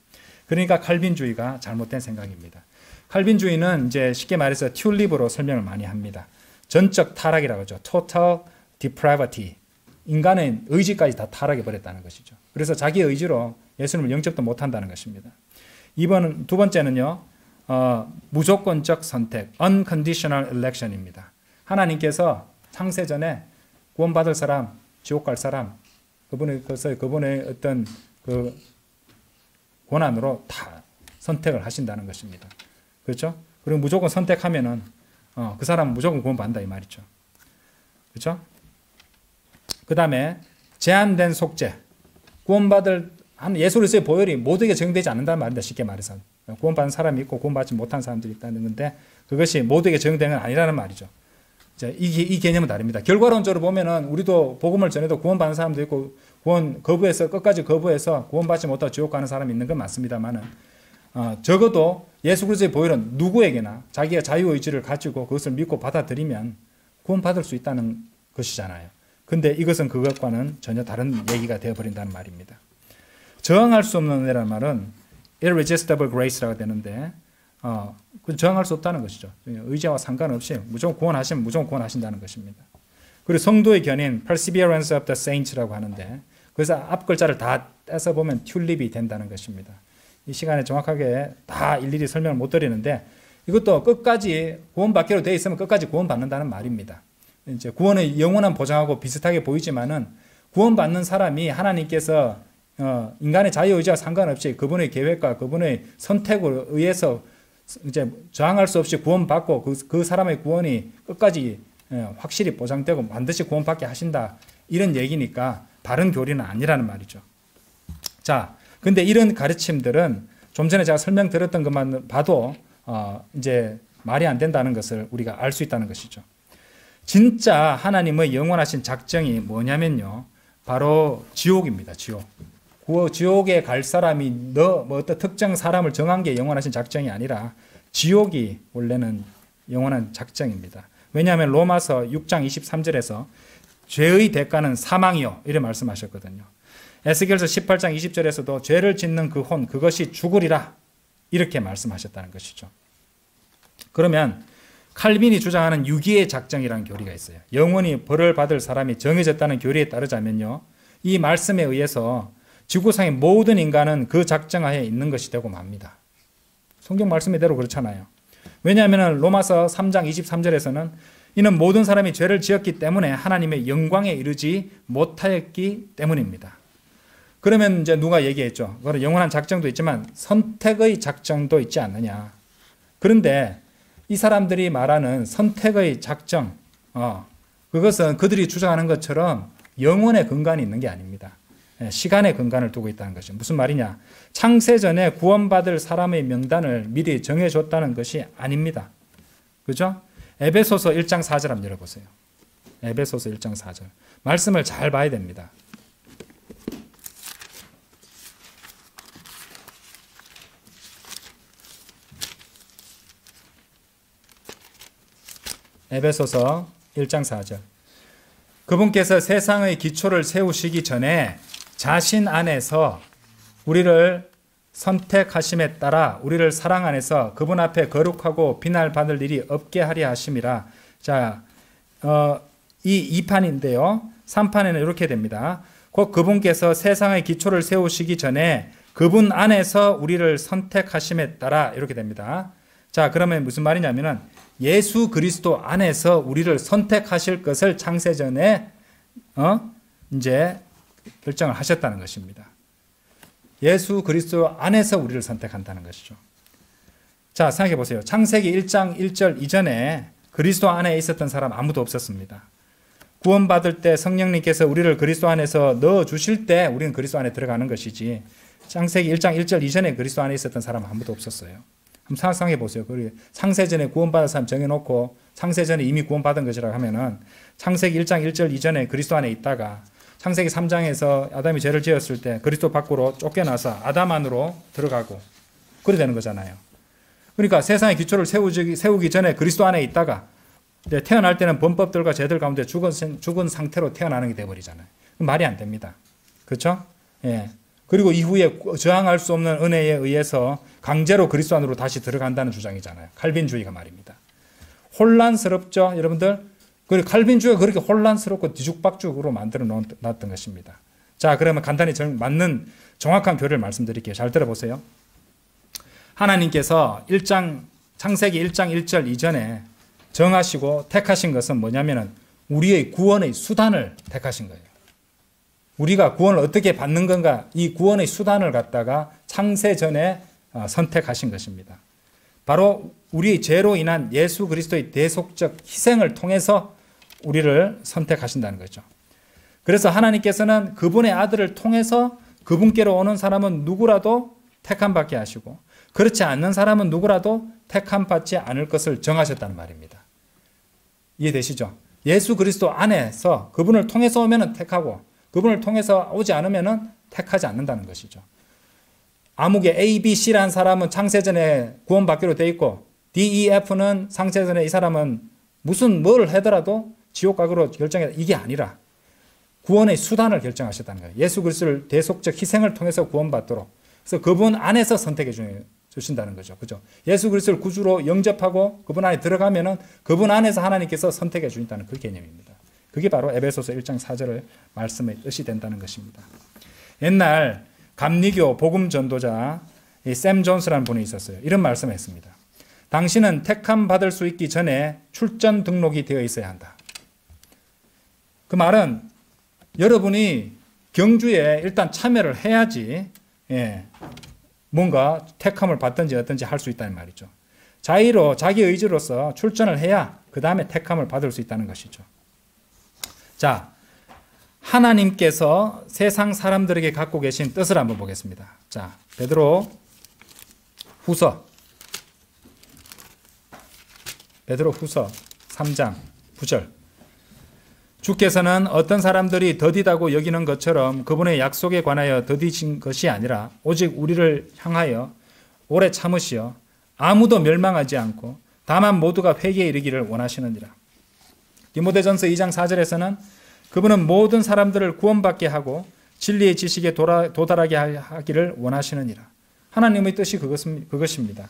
Speaker 1: 그러니까 칼빈주의가 잘못된 생각입니다. 칼빈주의는 이제 쉽게 말해서 튤립으로 설명을 많이 합니다. 전적 타락이라고 하죠. Total depravity. 인간의 의지까지 다 타락해버렸다는 것이죠. 그래서 자기 의지로 예수님을 영접도 못한다는 것입니다. 두 번째는요, 무조건적 선택, unconditional election입니다. 하나님께서 창세전에 구원받을 사람, 지옥 갈 사람, 그분의 어떤 그 권한으로 다 선택을 하신다는 것입니다. 그렇죠? 그리고 무조건 선택하면은 그 사람은 무조건 구원받는다 이 말이죠. 그렇죠? 그 다음에 제한된 속죄, 구원받을 예수 그리스도의 보혈이 모두에게 적용되지 않는다는 말입니다. 쉽게 말해서 구원받은 사람이 있고 구원받지 못한 사람들이 있다는 건데 그것이 모두에게 적용되는 건 아니라는 말이죠. 이 개념은 다릅니다. 결과론적으로 보면은 우리도 복음을 전해도 구원받는 사람도 있고 구원 거부해서 끝까지 거부해서 구원받지 못하고 지옥 가는 사람이 있는 건 맞습니다만은 적어도 예수 그리스도의 보혈은 누구에게나 자기가 자유의지를 가지고 그것을 믿고 받아들이면 구원받을 수 있다는 것이잖아요. 근데 이것은 그것과는 전혀 다른 얘기가 되어버린다는 말입니다. 저항할 수 없는 은혜라는 말은 irresistible grace라고 되는데 저항할 수 없다는 것이죠. 의지와 상관없이 무조건 구원하시면 무조건 구원하신다는 것입니다. 그리고 성도의 견인 perseverance of the saints라고 하는데 그래서 앞 글자를 다 떼서 보면 튤립이 된다는 것입니다. 이 시간에 정확하게 다 일일이 설명을 못 드리는데 이것도 끝까지 구원받기로 되어 있으면 끝까지 구원받는다는 말입니다. 이제 구원의 영원한 보장하고 비슷하게 보이지만은 구원받는 사람이 하나님께서 인간의 자유의지와 상관없이 그분의 계획과 그분의 선택에 의해서 이제 저항할 수 없이 구원받고 그 사람의 구원이 끝까지 확실히 보장되고 반드시 구원받게 하신다. 이런 얘기니까 바른 교리는 아니라는 말이죠. 자, 근데 이런 가르침들은 좀 전에 제가 설명드렸던 것만 봐도 이제 말이 안 된다는 것을 우리가 알 수 있다는 것이죠. 진짜 하나님의 영원하신 작정이 뭐냐면요. 바로 지옥입니다. 지옥. 지옥에 갈 사람이 어떤 특정 사람을 정한 게 영원하신 작정이 아니라 지옥이 원래는 영원한 작정입니다. 왜냐하면 로마서 6장 23절에서 죄의 대가는 사망이요. 이렇게 말씀하셨거든요. 에스겔서 18장 20절에서도 죄를 짓는 그 혼, 그것이 죽으리라. 이렇게 말씀하셨다는 것이죠. 그러면 칼빈이 주장하는 유기의 작정이라는 교리가 있어요. 영원히 벌을 받을 사람이 정해졌다는 교리에 따르자면요. 이 말씀에 의해서 지구상의 모든 인간은 그 작정하에 있는 것이 되고 맙니다. 성경 말씀대로 그렇잖아요. 왜냐하면 로마서 3장 23절에서는 이는 모든 사람이 죄를 지었기 때문에 하나님의 영광에 이르지 못하였기 때문입니다. 그러면 이제 누가 얘기했죠. 그건 영원한 작정도 있지만 선택의 작정도 있지 않느냐. 그런데 이 사람들이 말하는 선택의 작정, 그것은 그들이 주장하는 것처럼 영혼의 근간이 있는 게 아닙니다. 시간의 근간을 두고 있다는 것이 무슨 말이냐. 창세전에 구원받을 사람의 명단을 미리 정해줬다는 것이 아닙니다. 그죠? 에베소서 1장 4절 한번 열어보세요. 에베소서 1장 4절. 말씀을 잘 봐야 됩니다. 에베소서 1장 4절. 그분께서 세상의 기초를 세우시기 전에 자신 안에서 우리를 선택하심에 따라 우리를 사랑 안에서 그분 앞에 거룩하고 비난받을 일이 없게 하려 하심이라. 자, 이 2판인데요. 3판에는 이렇게 됩니다. 곧 그분께서 세상의 기초를 세우시기 전에 그분 안에서 우리를 선택하심에 따라 이렇게 됩니다. 자, 그러면 무슨 말이냐면은 예수 그리스도 안에서 우리를 선택하실 것을 창세전에 이제 결정을 하셨다는 것입니다. 예수 그리스도 안에서 우리를 선택한다는 것이죠. 자, 생각해 보세요. 창세기 1장 1절 이전에 그리스도 안에 있었던 사람 아무도 없었습니다. 구원받을 때 성령님께서 우리를 그리스도 안에서 넣어주실 때 우리는 그리스도 안에 들어가는 것이지, 창세기 1장 1절 이전에 그리스도 안에 있었던 사람 아무도 없었어요. 한번 상상해 보세요. 창세전에 구원받은 사람 정해놓고 창세전에 이미 구원받은 것이라고 하면은 창세기 1장 1절 이전에 그리스도 안에 있다가 창세기 3장에서 아담이 죄를 지었을 때 그리스도 밖으로 쫓겨나서 아담 안으로 들어가고 그래 되는 거잖아요. 그러니까 세상의 기초를 세우기 전에 그리스도 안에 있다가 태어날 때는 범법들과 죄들 가운데 죽은 상태로 태어나는 게 돼버리잖아요. 말이 안 됩니다. 그렇죠? 예. 그리고 이후에 저항할 수 없는 은혜에 의해서 강제로 그리스도 안으로 다시 들어간다는 주장이잖아요. 칼빈주의가 말입니다. 혼란스럽죠, 여러분들? 그리고 칼빈주의가 그렇게 혼란스럽고 뒤죽박죽으로 만들어 놨던 것입니다. 자, 그러면 간단히 맞는 정확한 교리를 말씀드릴게요. 잘 들어보세요. 하나님께서 창세기 1장 1절 이전에 정하시고 택하신 것은 뭐냐면은 우리의 구원의 수단을 택하신 거예요. 우리가 구원을 어떻게 받는 건가, 이 구원의 수단을 갖다가 창세전에 선택하신 것입니다. 바로 우리의 죄로 인한 예수 그리스도의 대속적 희생을 통해서 우리를 선택하신다는 거죠. 그래서 하나님께서는 그분의 아들을 통해서 그분께로 오는 사람은 누구라도 택함받게 하시고 그렇지 않는 사람은 누구라도 택함받지 않을 것을 정하셨다는 말입니다. 이해되시죠? 예수 그리스도 안에서 그분을 통해서 오면 택하고 그분을 통해서 오지 않으면 택하지 않는다는 것이죠. 아무개 A, B, C라는 사람은 창세전에 구원받기로 돼 있고 D, E, F는 창세전에 이 사람은 무슨 뭘 하더라도 지옥 가기로 결정했다. 이게 아니라 구원의 수단을 결정하셨다는 거예요. 예수 그리스도를 대속적 희생을 통해서 구원받도록. 그래서 그분 안에서 선택해 주신다는 거죠. 그죠? 예수 그리스도를 구주로 영접하고 그분 안에 들어가면은 그분 안에서 하나님께서 선택해 주신다는 그 개념입니다. 그게 바로 에베소서 1장 4절의 말씀의 뜻이 된다는 것입니다. 옛날 감리교 복음 전도자 샘 존스라는 분이 있었어요. 이런 말씀을 했습니다. 당신은 택함 받을 수 있기 전에 출전 등록이 되어 있어야 한다. 그 말은 여러분이 경주에 일단 참여를 해야지 뭔가 택함을 받든지 어떤지 할 수 있다는 말이죠. 자의로 자기 의지로서 출전을 해야 그 다음에 택함을 받을 수 있다는 것이죠. 자, 하나님께서 세상 사람들에게 갖고 계신 뜻을 한번 보겠습니다. 자, 베드로 후서 3장 9절. 주께서는 어떤 사람들이 더디다고 여기는 것처럼 그분의 약속에 관하여 더디신 것이 아니라 오직 우리를 향하여 오래 참으시어 아무도 멸망하지 않고 다만 모두가 회개에 이르기를 원하시느니라. 디모데전서 2장 4절에서는 그분은 모든 사람들을 구원받게 하고 진리의 지식에 도달하게 하기를 원하시느니라. 하나님의 뜻이 그것입니다.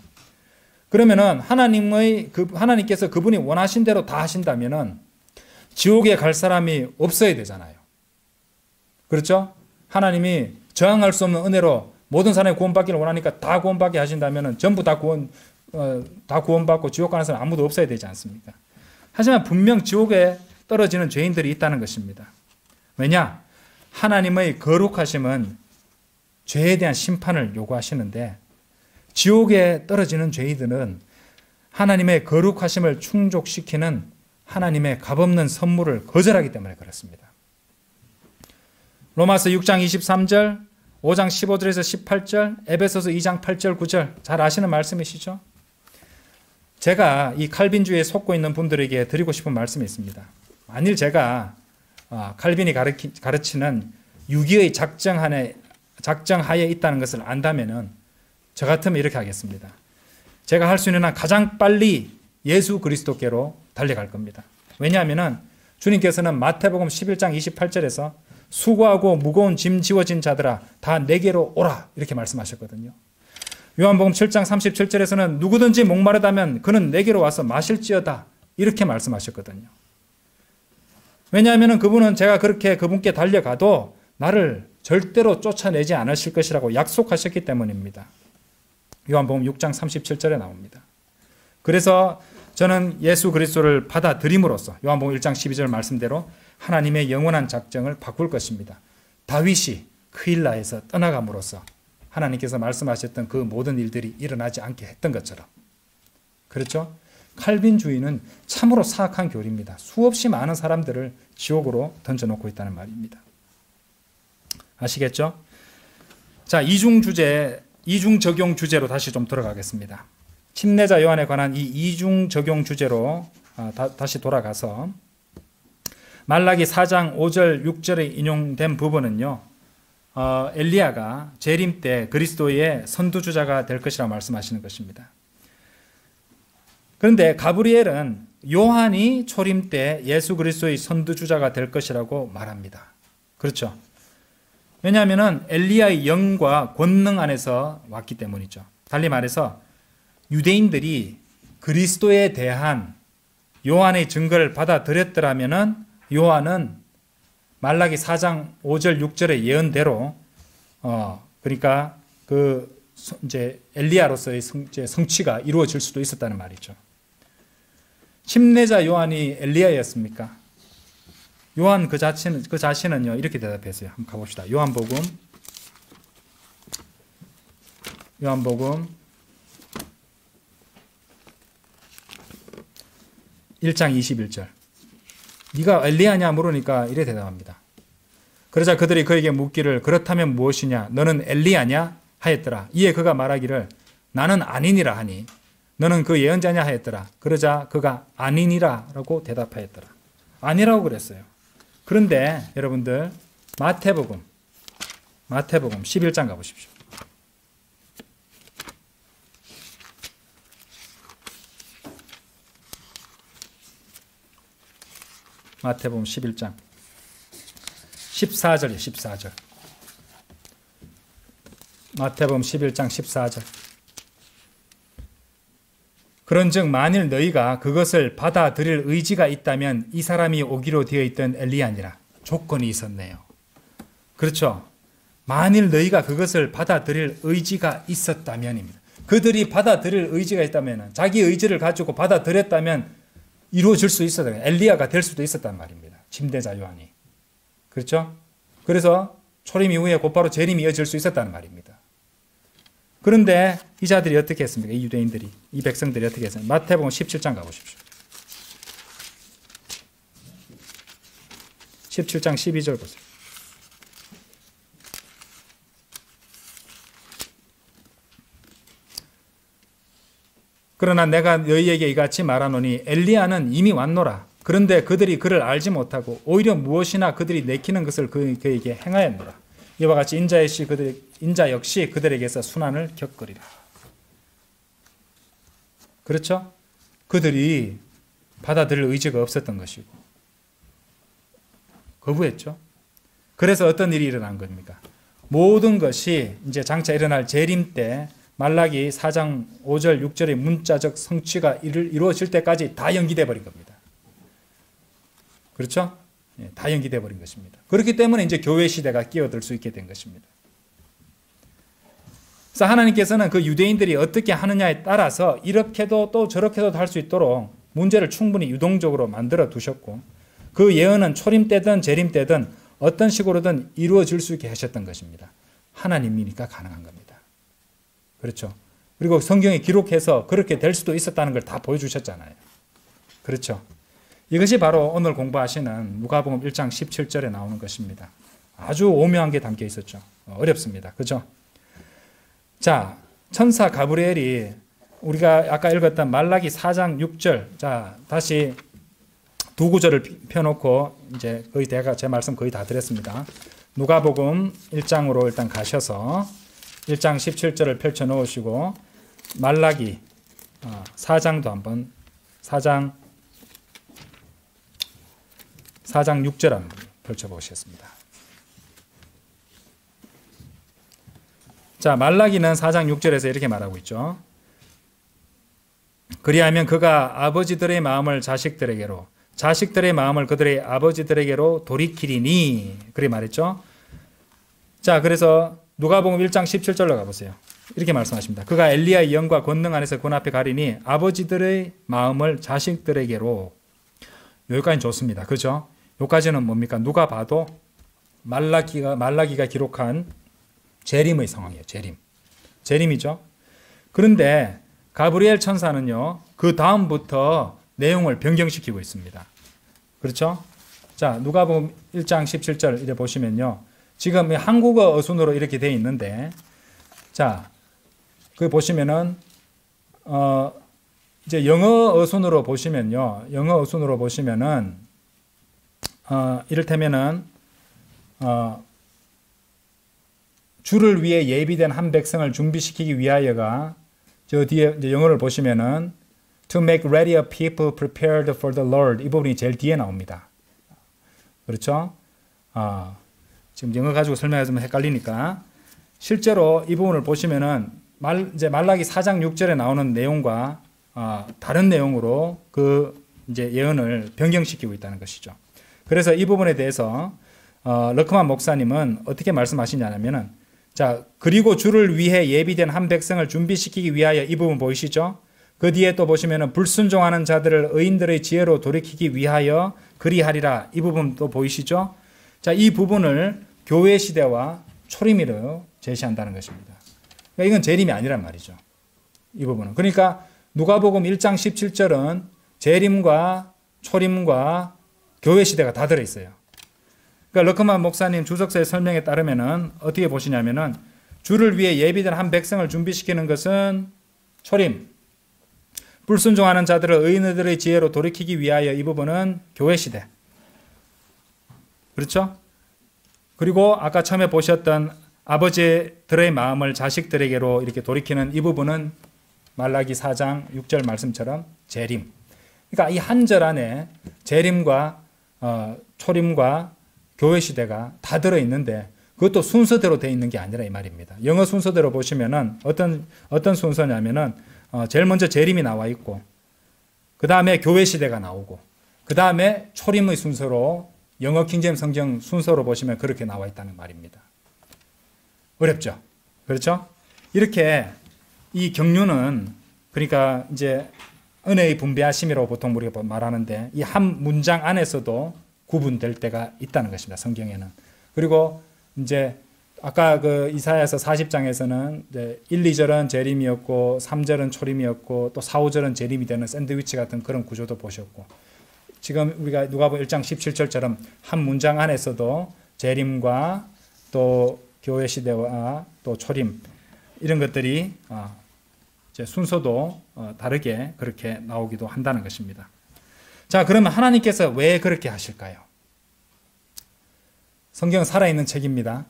Speaker 1: 그러면은 하나님께서 그분이 원하신 대로 다 하신다면은 지옥에 갈 사람이 없어야 되잖아요. 그렇죠? 하나님이 저항할 수 없는 은혜로 모든 사람이 구원받기를 원하니까 다 구원받게 하신다면은 전부 다 구원받고 지옥 가는 사람 아무도 없어야 되지 않습니까? 하지만 분명 지옥에 떨어지는 죄인들이 있다는 것입니다. 왜냐? 하나님의 거룩하심은 죄에 대한 심판을 요구하시는데 지옥에 떨어지는 죄인들은 하나님의 거룩하심을 충족시키는 하나님의 값없는 선물을 거절하기 때문에 그렇습니다. 로마서 6장 23절, 5장 15절에서 18절, 에베소서 2장 8절, 9절 잘 아시는 말씀이시죠? 제가 이 칼빈주의에 속고 있는 분들에게 드리고 싶은 말씀이 있습니다. 만일 제가 칼빈이 가르치는 유기의 작정하에 있다는 것을 안다면은 저 같으면 이렇게 하겠습니다. 제가 할 수 있는 한 가장 빨리 예수 그리스도께로 달려갈 겁니다. 왜냐하면은 주님께서는 마태복음 11장 28절에서 수고하고 무거운 짐 지워진 자들아 다 내게로 오라 이렇게 말씀하셨거든요. 요한복음 7장 37절에서는 누구든지 목마르다면 그는 내게로 와서 마실지어다 이렇게 말씀하셨거든요. 왜냐하면 그분은 제가 그렇게 그분께 달려가도 나를 절대로 쫓아내지 않으실 것이라고 약속하셨기 때문입니다. 요한복음 6장 37절에 나옵니다. 그래서 저는 예수 그리스도를 받아들임으로써 요한복음 1장 12절 말씀대로 하나님의 영원한 작정을 바꿀 것입니다. 다윗이 크일라에서 떠나감으로써 하나님께서 말씀하셨던 그 모든 일들이 일어나지 않게 했던 것처럼. 그렇죠? 칼빈주의는 참으로 사악한 교리입니다. 수없이 많은 사람들을 지옥으로 던져놓고 있다는 말입니다. 아시겠죠? 자, 이중 적용 주제로 다시 좀 들어가겠습니다. 침례자 요한에 관한 이 이중 적용 주제로 다시 돌아가서 말라기 4장 5절 6절에 인용된 부분은요. 엘리야가 재림 때 그리스도의 선두주자가 될 것이라고 말씀하시는 것입니다. 그런데 가브리엘은 요한이 초림 때 예수 그리스도의 선두주자가 될 것이라고 말합니다. 그렇죠? 왜냐하면 엘리야의 영과 권능 안에서 왔기 때문이죠. 달리 말해서 유대인들이 그리스도에 대한 요한의 증거를 받아들였더라면 요한은 말라기 4장 5절 6절의 예언대로 그러니까 이제 엘리야로서의 성취가 이루어질 수도 있었다는 말이죠. 침례자 요한이 엘리야였습니까? 요한 그 자신은요 이렇게 대답했어요. 한번 가봅시다. 요한복음 1장 21절. 네가 엘리야냐 물으니까 이래 대답합니다. 그러자 그들이 그에게 묻기를 그렇다면 무엇이냐 너는 엘리야냐 하였더라. 이에 그가 말하기를 나는 아니니라 하니 너는 그 예언자냐 하였더라. 그러자 그가 아니니라 라고 대답하였더라. 아니라고 그랬어요. 그런데 여러분들 마태복음 11장 가보십시오. 마태복음 11장 14절이에요. 14절. 마태복음 11장 14절. 그런즉 만일 너희가 그것을 받아들일 의지가 있다면 이 사람이 오기로 되어 있던 엘리야니라. 조건이 있었네요. 그렇죠? 만일 너희가 그것을 받아들일 의지가 있었다면입니다. 그들이 받아들일 의지가 있다면 자기 의지를 가지고 받아들였다면 이루어질 수 있었다. 엘리야가 될 수도 있었단 말입니다. 침례자 요한이. 그렇죠? 그래서 초림 이후에 곧바로 재림이 이어질 수 있었다는 말입니다. 그런데 이 자들이 어떻게 했습니까? 이 유대인들이, 이 백성들이 어떻게 했습니까? 마태복음 17장 가보십시오. 17장 12절 보세요. 그러나 내가 너희에게 이같이 말하노니 엘리야는 이미 왔노라. 그런데 그들이 그를 알지 못하고 오히려 무엇이나 그들이 내키는 것을 그에게 행하였노라. 이와 같이 인자 역시 그들에게서 순환을 겪으리라. 그렇죠? 그들이 받아들일 의지가 없었던 것이고 거부했죠. 그래서 어떤 일이 일어난 겁니까? 모든 것이 이제 장차 일어날 재림 때 말라기 4장 5절 6절의 문자적 성취가 이루어질 때까지 다 연기돼 버린 겁니다. 그렇죠? 다 연기돼 버린 것입니다. 그렇기 때문에 이제 교회 시대가 끼어들 수 있게 된 것입니다. 그래서 하나님께서는 그 유대인들이 어떻게 하느냐에 따라서 이렇게도 또 저렇게도 할 수 있도록 문제를 충분히 유동적으로 만들어 두셨고 그 예언은 초림 때든 재림 때든 어떤 식으로든 이루어질 수 있게 하셨던 것입니다. 하나님이니까 가능한 겁니다. 그렇죠? 그리고 성경에 기록해서 그렇게 될 수도 있었다는 걸 다 보여주셨잖아요. 그렇죠? 이것이 바로 오늘 공부하시는 누가복음 1장 17절에 나오는 것입니다. 아주 오묘한 게 담겨 있었죠. 어렵습니다. 그죠? 자, 천사 가브리엘이 우리가 아까 읽었던 말라기 4장 6절. 자, 다시 두 구절을 펴놓고 이제 거의 제 말씀 거의 다 드렸습니다. 누가복음 1장으로 일단 가셔서 1장 17절을 펼쳐 놓으시고 말라기 4장도 한번 4장 6절 한번 펼쳐 보시겠습니다. 자, 말라기는 4장 6절에서 이렇게 말하고 있죠. 그리하면 그가 아버지들의 마음을 자식들에게로, 자식들의 마음을 그들의 아버지들에게로 돌이키리니, 그렇게 말했죠. 자, 그래서 누가복음 1장 17절로 가보세요. 이렇게 말씀하십니다. 그가 엘리야의 영과 권능 안에서 군 앞에 가리니 아버지들의 마음을 자식들에게로. 여기까지는 좋습니다. 그죠? 여기까지는 뭡니까? 누가 봐도 말라기가 기록한 재림의 상황이에요. 재림이죠. 그런데 가브리엘 천사는요, 그 다음부터 내용을 변경시키고 있습니다. 그렇죠? 자, 누가복음 1장 17절 이래 보시면요. 지금 한국어 어순으로 이렇게 되어 있는데, 자, 그 보시면은, 이제 영어 어순으로 보시면요. 이를테면은, 주를 위해 예비된 한 백성을 준비시키기 위하여가, 저 뒤에 이제 영어를 보시면은, to make ready a people prepared for the Lord. 이 부분이 제일 뒤에 나옵니다. 그렇죠? 지금 영어 가지고 설명해주면 헷갈리니까. 실제로 이 부분을 보시면은, 이제 말라기 4장 6절에 나오는 내용과, 다른 내용으로 그 이제 예언을 변경시키고 있다는 것이죠. 그래서 이 부분에 대해서, 러크만 목사님은 어떻게 말씀하시냐면은, 자, 그리고 주를 위해 예비된 한 백성을 준비시키기 위하여 이 부분 보이시죠? 그 뒤에 또 보시면은 불순종하는 자들을 의인들의 지혜로 돌이키기 위하여 그리하리라. 이 부분 또 보이시죠? 자, 이 부분을 교회 시대와 초림으로 제시한다는 것입니다. 그러니까 이건 재림이 아니란 말이죠. 이 부분은. 그러니까 누가복음 1장 17절은 재림과 초림과 교회 시대가 다 들어있어요. 그러니까 러크만 목사님 주석서의 설명에 따르면은 어떻게 보시냐면은 주를 위해 예비된 한 백성을 준비시키는 것은 초림, 불순종하는 자들을 의인들의 지혜로 돌이키기 위하여 이 부분은 교회 시대. 그렇죠? 그리고 아까 처음에 보셨던 아버지들의 마음을 자식들에게로 이렇게 돌이키는 이 부분은 말라기 4장 6절 말씀처럼 재림. 그러니까 이 한 절 안에 재림과 초림과 교회 시대가 다 들어있는데 그것도 순서대로 되어 있는 게 아니라 이 말입니다. 영어 순서대로 보시면은 어떤 순서냐면은 제일 먼저 재림이 나와 있고 그 다음에 교회 시대가 나오고 그 다음에 초림의 순서로 영어 킹제임스 성경 순서로 보시면 그렇게 나와 있다는 말입니다. 어렵죠? 그렇죠? 이렇게 이 경륜은 그러니까 이제 은혜의 분배하심이라고 보통 우리가 말하는데 이 한 문장 안에서도 구분될 때가 있다는 것입니다. 성경에는. 그리고 이제 아까 그 이사야서 40장에서는 이제 1, 2절은 재림이었고 3절은 초림이었고 또 4, 5절은 재림이 되는 샌드위치 같은 그런 구조도 보셨고 지금 우리가 누가복음 1장 17절처럼 한 문장 안에서도 재림과 또 교회 시대와 또 초림 이런 것들이 이제 순서도 다르게 그렇게 나오기도 한다는 것입니다. 자, 그러면 하나님께서 왜 그렇게 하실까요? 성경은 살아있는 책입니다.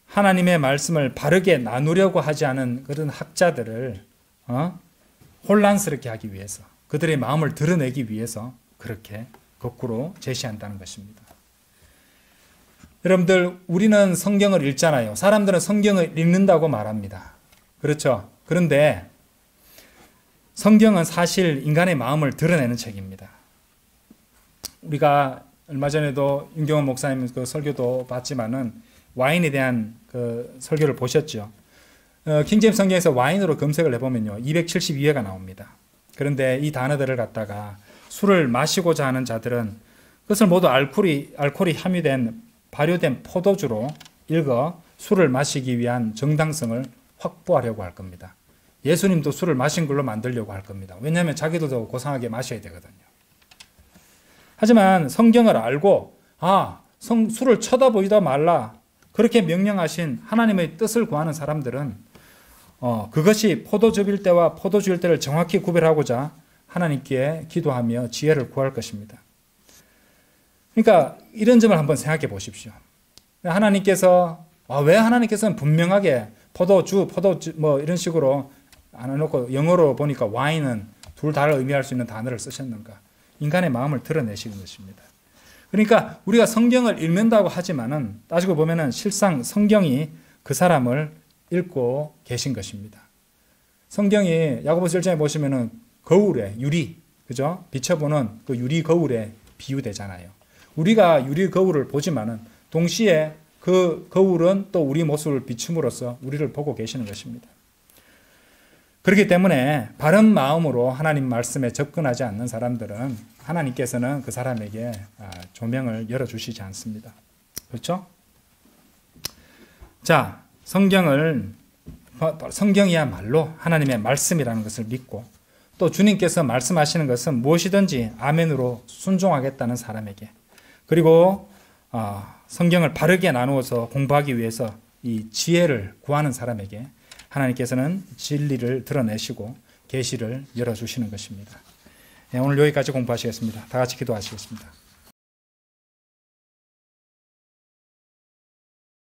Speaker 1: 하나님의 말씀을 바르게 나누려고 하지 않은 그런 학자들을 혼란스럽게 하기 위해서 그들의 마음을 드러내기 위해서 그렇게 거꾸로 제시한다는 것입니다. 여러분들 우리는 성경을 읽잖아요. 사람들은 성경을 읽는다고 말합니다. 그렇죠? 그런데 성경은 사실 인간의 마음을 드러내는 책입니다. 우리가 얼마 전에도 윤경원 목사님 그 설교도 봤지만은 와인에 대한 그 설교를 보셨죠. 킹제임스 성경에서 와인으로 검색을 해보면요 272회가 나옵니다. 그런데 이 단어들을 갖다가 술을 마시고자 하는 자들은 그것을 모두 알코올이 함유된 발효된 포도주로 읽어 술을 마시기 위한 정당성을 확보하려고 할 겁니다. 예수님도 술을 마신 걸로 만들려고 할 겁니다. 왜냐하면 자기들도 고상하게 마셔야 되거든요. 하지만 성경을 알고 술을 쳐다보지도 말라 그렇게 명령하신 하나님의 뜻을 구하는 사람들은 그것이 포도즙일 때와 포도주일 때를 정확히 구별하고자 하나님께 기도하며 지혜를 구할 것입니다. 그러니까 이런 점을 한번 생각해 보십시오. 하나님께서 왜 하나님께서는 분명하게 포도주 뭐 이런 식으로 안 해놓고 영어로 보니까 와인은 둘 다를 의미할 수 있는 단어를 쓰셨는가? 인간의 마음을 드러내시는 것입니다. 그러니까 우리가 성경을 읽는다고 하지만은 따지고 보면은 실상 성경이 그 사람을 읽고 계신 것입니다. 성경이 야고보서 1장에 보시면은 거울에 유리, 그죠? 비춰보는 그 유리 거울에 비유되잖아요. 우리가 유리 거울을 보지만은 동시에 그 거울은 또 우리 모습을 비춤으로써 우리를 보고 계시는 것입니다. 그렇기 때문에 바른 마음으로 하나님 말씀에 접근하지 않는 사람들은 하나님께서는 그 사람에게 조명을 열어주시지 않습니다. 그렇죠? 자, 성경이야말로 하나님의 말씀이라는 것을 믿고 또 주님께서 말씀하시는 것은 무엇이든지 아멘으로 순종하겠다는 사람에게, 그리고 성경을 바르게 나누어서 공부하기 위해서 이 지혜를 구하는 사람에게 하나님께서는 진리를 드러내시고 계시를 열어주시는 것입니다. 오늘 여기까지 공부하시겠습니다. 다 같이 기도하시겠습니다.